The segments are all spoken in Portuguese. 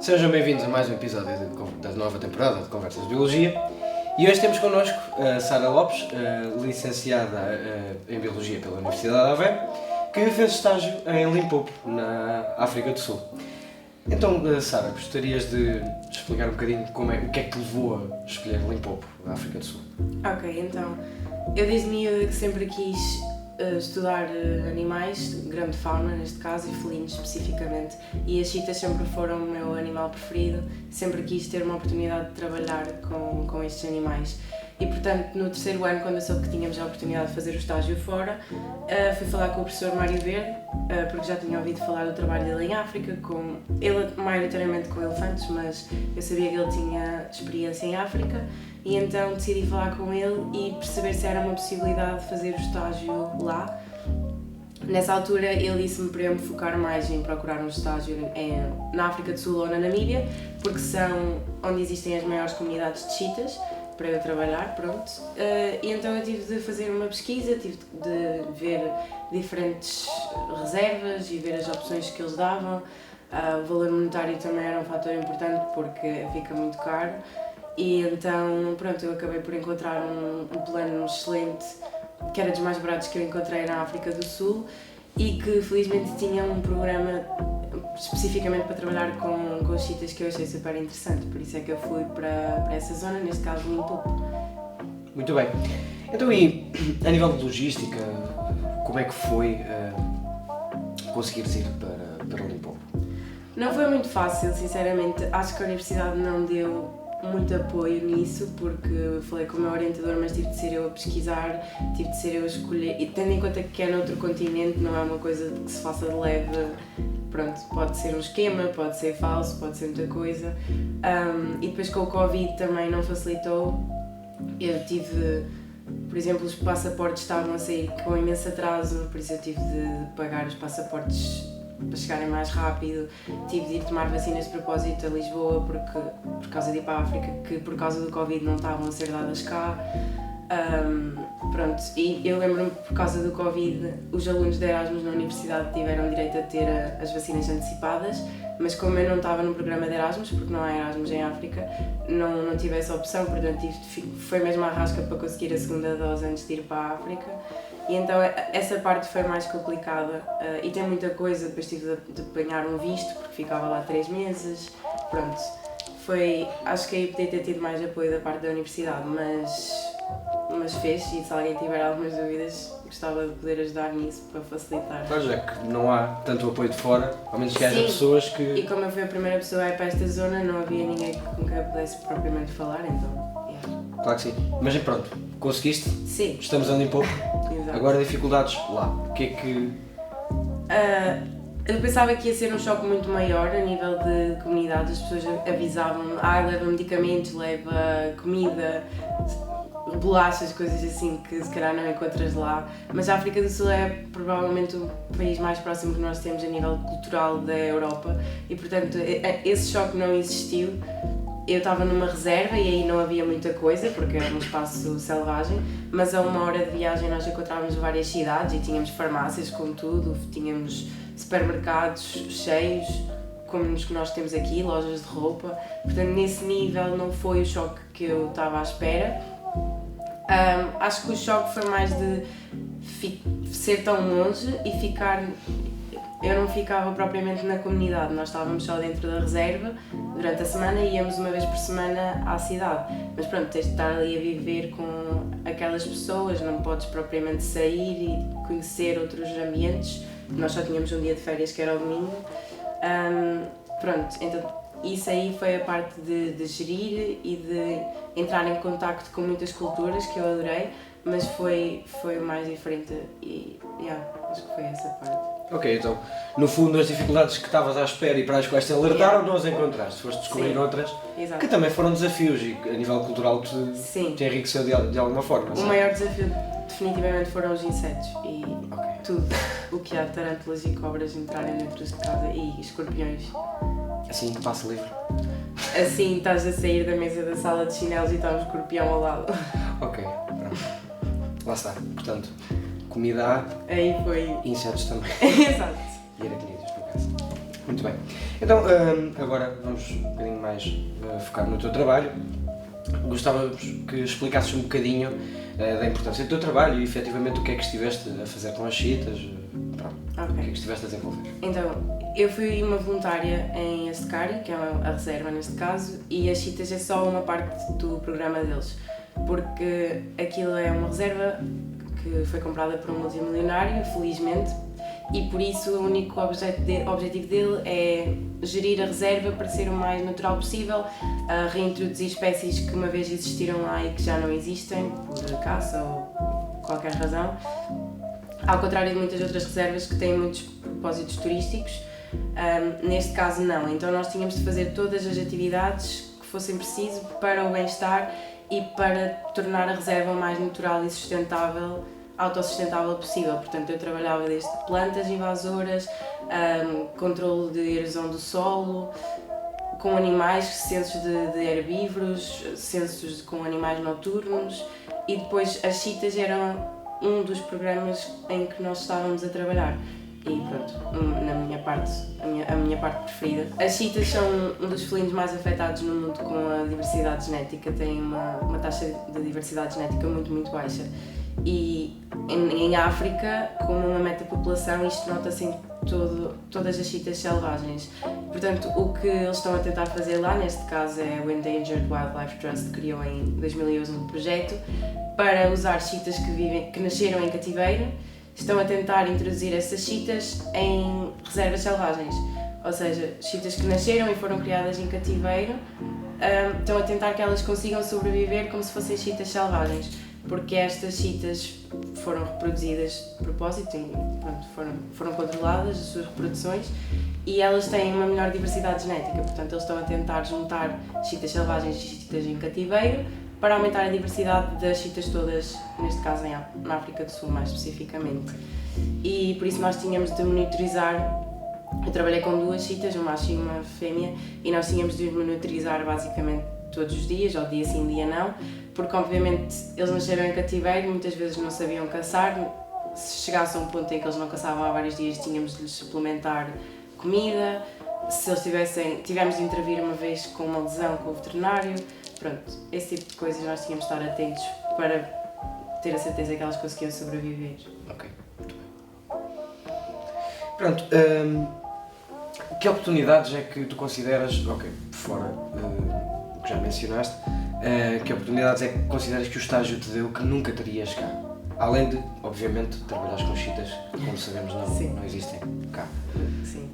Sejam bem-vindos a mais um episódio da nova temporada de Conversas de Biologia. E hoje temos connosco a Sara Lopes, licenciada em Biologia pela Universidade de Aveiro, que fez estágio em Limpopo, na África do Sul. Então, Sara, gostarias de explicar um bocadinho o que é que te levou a escolher Limpopo, na África do Sul? Ok, então, eu desde miúda que sempre quis estudar animais, grande fauna neste caso, e felinos especificamente, e as chitas sempre foram o meu animal preferido, sempre quis ter uma oportunidade de trabalhar com estes animais. E portanto, no terceiro ano, quando eu soube que tínhamos a oportunidade de fazer o estágio fora, fui falar com o professor Mário Verde, porque já tinha ouvido falar do trabalho dele em África, ele maioritariamente com elefantes, mas eu sabia que ele tinha experiência em África, e então decidi falar com ele e perceber se era uma possibilidade de fazer o estágio lá. Nessa altura ele disse-me para eu me focar mais em procurar um estágio na África do Sul ou na Namíbia, porque são onde existem as maiores comunidades de chitas, para eu trabalhar, pronto. E então eu tive de fazer uma pesquisa, tive de ver diferentes reservas e ver as opções que eles davam. O valor monetário também era um fator importante porque fica muito caro. E então, pronto, eu acabei por encontrar um plano excelente, que era dos mais baratos que eu encontrei na África do Sul e que felizmente tinha um programa especificamente para trabalhar com chitas que eu achei super interessante, por isso é que eu fui para essa zona, neste caso Limpopo. Muito bem. Então, e a nível de logística, como é que foi conseguires ir para Limpopo? Não foi muito fácil, sinceramente. Acho que a universidade não deu muito apoio nisso, porque falei com o meu orientador, mas tive de ser eu a pesquisar, tive de ser eu a escolher, e tendo em conta que é noutro continente, não é uma coisa que se faça de leve. Pronto, pode ser um esquema, pode ser falso, pode ser muita coisa. E depois com o Covid também não facilitou. Eu tive, por exemplo, os passaportes estavam a sair com imenso atraso, por isso eu tive de pagar os passaportes para chegarem mais rápido. Tive de ir tomar vacinas de propósito a Lisboa por causa de ir para a África, que por causa do Covid não estavam a ser dadas cá. Pronto, e eu lembro-me que por causa do Covid os alunos de Erasmus na universidade tiveram direito a ter as vacinas antecipadas, mas como eu não estava no programa de Erasmus, porque não há Erasmus em África, não tive essa opção, portanto foi mesmo à rasca para conseguir a segunda dose antes de ir para a África. E então essa parte foi mais complicada, e tem muita coisa, depois tive de apanhar um visto porque ficava lá 3 meses, pronto. Acho que aí podia ter tido mais apoio da parte da universidade, mas fez, e se alguém tiver algumas dúvidas, gostava de poder ajudar nisso para facilitar. Pois é, que não há tanto apoio de fora, ao menos que haja pessoas que... E como eu fui a primeira pessoa a ir para esta zona, não havia ninguém com quem eu pudesse propriamente falar, então, yeah. Claro que sim. Mas pronto, conseguiste? Sim. Estamos a Limpopo. Exato. Agora dificuldades lá. O que é que... Eu pensava que ia ser um choque muito maior a nível de comunidade, as pessoas avisavam-me, leva medicamentos, leva comida, bolachas, coisas assim que se calhar não encontras lá, mas a África do Sul é provavelmente o país mais próximo que nós temos a nível cultural da Europa e portanto esse choque não existiu. Eu estava numa reserva e aí não havia muita coisa porque era um espaço selvagem, mas a 1 hora de viagem nós encontrávamos várias cidades e tínhamos farmácias com tudo, tínhamos supermercados cheios, como os que nós temos aqui, lojas de roupa, portanto nesse nível não foi o choque que eu estava à espera. Acho que o choque foi mais de ser tão longe e ficar... Eu não ficava propriamente na comunidade, nós estávamos só dentro da reserva durante a semana e íamos uma vez por semana à cidade. Mas pronto, tens de estar ali a viver com aquelas pessoas, não podes propriamente sair e conhecer outros ambientes. Nós só tínhamos um dia de férias que era o domingo. Pronto, então isso aí foi a parte de gerir e de entrar em contacto com muitas culturas que eu adorei, mas foi o mais diferente e acho que foi essa parte. Ok, então, no fundo as dificuldades que estavas à espera e para as quais te alertaram, não as encontraste, foste descobrir outras, Exato. Que também foram desafios e a nível cultural te enriqueceu de alguma forma. O maior desafio definitivamente foram os insetos e tudo o que há de tarântulas e cobras entrarem dentro de casa e escorpiões. Assim, passo livre. Assim estás a sair da mesa da sala de chinelos e está um escorpião ao lado. Ok, pronto. Lá está, portanto, comida há, aí foi... insetos também. Exato. E aracnídeos, no caso. Muito bem. Então, agora vamos um bocadinho mais focar no teu trabalho. Gostava que explicasses um bocadinho da importância do teu trabalho e efetivamente o que é que estiveste a fazer com as chitas, o que é que estiveste a desenvolver. Então, eu fui uma voluntária em Astecário, que é a reserva neste caso, e as chitas é só uma parte do programa deles, porque aquilo é uma reserva que foi comprada por um multimilionário, felizmente, e por isso o único objetivo dele é gerir a reserva para ser o mais natural possível, reintroduzir espécies que uma vez existiram lá e que já não existem, por caça ou qualquer razão, ao contrário de muitas outras reservas que têm muitos propósitos turísticos. Neste caso não, então nós tínhamos de fazer todas as atividades que fossem preciso para o bem-estar e para tornar a reserva o mais natural e sustentável, autossustentável possível. Portanto, eu trabalhava desde plantas invasoras, controle de erosão do solo, com animais, censos de herbívoros, censos com animais noturnos, e depois as chitas eram um dos programas em que nós estávamos a trabalhar. E pronto, na minha parte, a minha parte preferida. As chitas são um dos felinos mais afetados no mundo com a diversidade genética, têm uma taxa de diversidade genética muito, muito baixa. E em África, como uma metapopulação, isto nota-se em todas as chitas selvagens. Portanto, o que eles estão a tentar fazer lá, neste caso é o Endangered Wildlife Trust, que criou em 2011 um projeto para usar chitas que nasceram em cativeiro. Estão a tentar introduzir essas chitas em reservas selvagens, ou seja, chitas que nasceram e foram criadas em cativeiro, estão a tentar que elas consigam sobreviver como se fossem chitas selvagens, porque estas chitas foram reproduzidas de propósito e pronto, foram controladas as suas reproduções e elas têm uma melhor diversidade genética, portanto eles estão a tentar juntar chitas selvagens e chitas em cativeiro para aumentar a diversidade das chitas todas, neste caso na África do Sul mais especificamente. E por isso nós tínhamos de monitorizar, eu trabalhei com 2 chitas, um macho e uma fêmea, e nós tínhamos de monitorizar basicamente todos os dias, ou dia sim, dia não, porque obviamente eles nasceram em cativeiro, muitas vezes não sabiam caçar, se chegasse a um ponto em que eles não caçavam há vários dias tínhamos de lhes suplementar comida, se eles tivemos de intervir uma vez com uma lesão com o veterinário. Pronto, esse tipo de coisas nós tínhamos de estar atentos para ter a certeza que elas conseguiam sobreviver. Ok, muito bem. Pronto, que oportunidades é que tu consideras, fora o que já mencionaste, que oportunidades é que consideras que o estágio te deu que nunca terias cá? Além de, obviamente, trabalhares com chitas, que como sabemos não existem cá. Sim.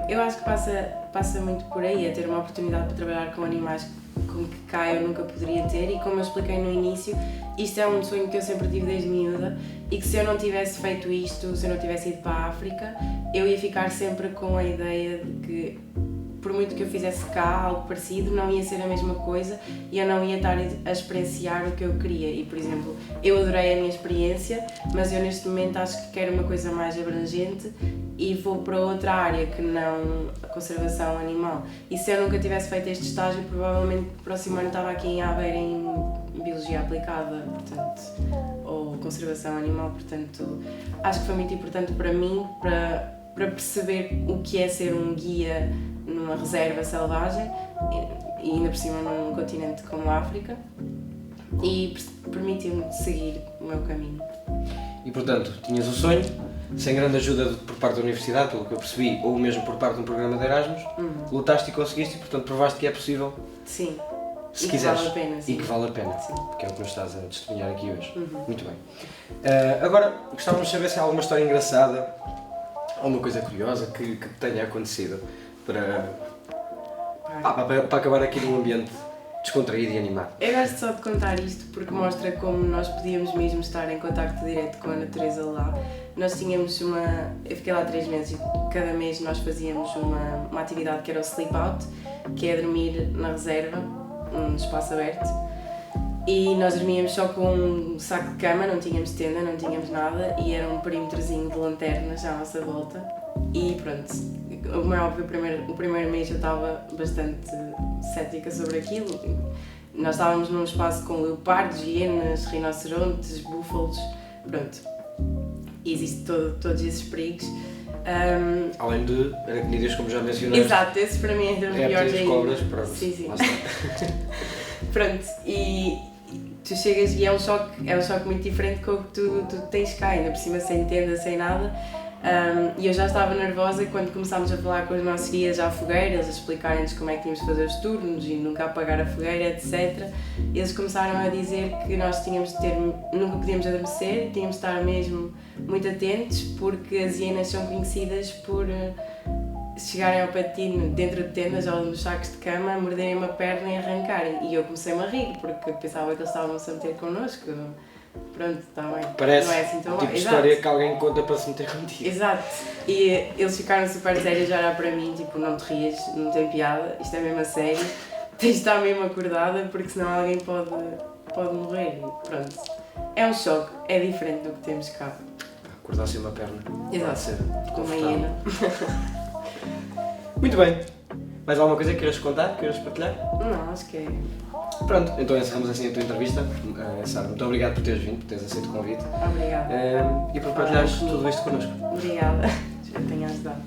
Eu acho que passa muito por aí, a ter uma oportunidade para trabalhar com animais com que cá eu nunca poderia ter, e como eu expliquei no início, isto é um sonho que eu sempre tive desde miúda, e que se eu não tivesse feito isto, se eu não tivesse ido para a África, eu ia ficar sempre com a ideia de que, por muito que eu fizesse cá algo parecido, não ia ser a mesma coisa e eu não ia estar a experienciar o que eu queria. E, por exemplo, eu adorei a minha experiência, mas eu neste momento acho que quero uma coisa mais abrangente e vou para outra área que não a conservação animal. E se eu nunca tivesse feito este estágio, provavelmente no próximo ano estava aqui em Aveiro em Biologia Aplicada, portanto, ou Conservação Animal, portanto, acho que foi muito importante para mim, para perceber o que é ser um guia numa reserva selvagem, e ainda por cima num continente como a África, e permitiu-me seguir o meu caminho. E portanto, tinhas o sonho, sem grande ajuda por parte da universidade, pelo que eu percebi, ou mesmo por parte de um programa de Erasmus, lutaste e conseguiste, e portanto provaste que é possível. Sim. Se quiseres. Que vale a pena, sim. E que vale a pena, sim. Que é o que nos estás a testemunhar aqui hoje. Muito bem. Agora, gostávamos de saber se há alguma história engraçada, alguma coisa curiosa que tenha acontecido para acabar aqui num ambiente descontraído e animado. Eu gosto só de contar isto porque mostra como nós podíamos mesmo estar em contacto direto com a natureza lá. Nós tínhamos eu fiquei lá 3 meses e cada mês nós fazíamos uma atividade que era o sleep out, que é dormir na reserva, num espaço aberto. E nós dormíamos só com um saco de cama, não tínhamos tenda, não tínhamos nada, e era um perímetrozinho de lanternas à nossa volta. E pronto, como é óbvio, o primeiro mês eu estava bastante cética sobre aquilo. Nós estávamos num espaço com leopardos, hienas, rinocerontes, búfalos, pronto. E existem todos esses perigos. Além de aracnídeos, como já mencionaste. Exato, esse para mim é dos piores Répteis, ainda. cobras, pronto. Sim. Lá está. Pronto, e tu chegas e é um choque muito diferente com o que tu tens cá, ainda por cima sem tenda, sem nada. E eu já estava nervosa quando começámos a falar com os nossos guias à fogueira, eles a explicarem-nos como é que tínhamos de fazer os turnos e nunca apagar a fogueira, etc. Eles começaram a dizer que nós nunca podíamos adormecer, tínhamos de estar mesmo muito atentos, porque as hienas são conhecidas por chegarem ao pé de ti dentro de tendas ou nos sacos de cama, morderem uma perna e arrancarem. E eu comecei-me a rir, porque pensava que eles estavam-se a meter connosco. Pronto, está bem. Parece não é assim tão tipo de Exato. história que alguém conta para se meter contigo. Exato. E eles ficaram super sérios a olhar para mim, tipo, não te rias, não tem piada, isto é mesmo a sério, tens de estar mesmo acordada porque senão alguém pode morrer. E pronto. É um choque, é diferente do que temos cá. Acordar sem uma perna. Exato. Pode ser Com uma confortável. hiena. Muito bem. Mais alguma coisa que queiras contar? Queiras partilhar? Não, acho que é. Pronto, então encerramos assim a tua entrevista. Sara, muito obrigado por teres vindo, por teres aceito o convite Obrigada. e por partilhares tudo isto connosco. Obrigada. Espero que tenha ajudado.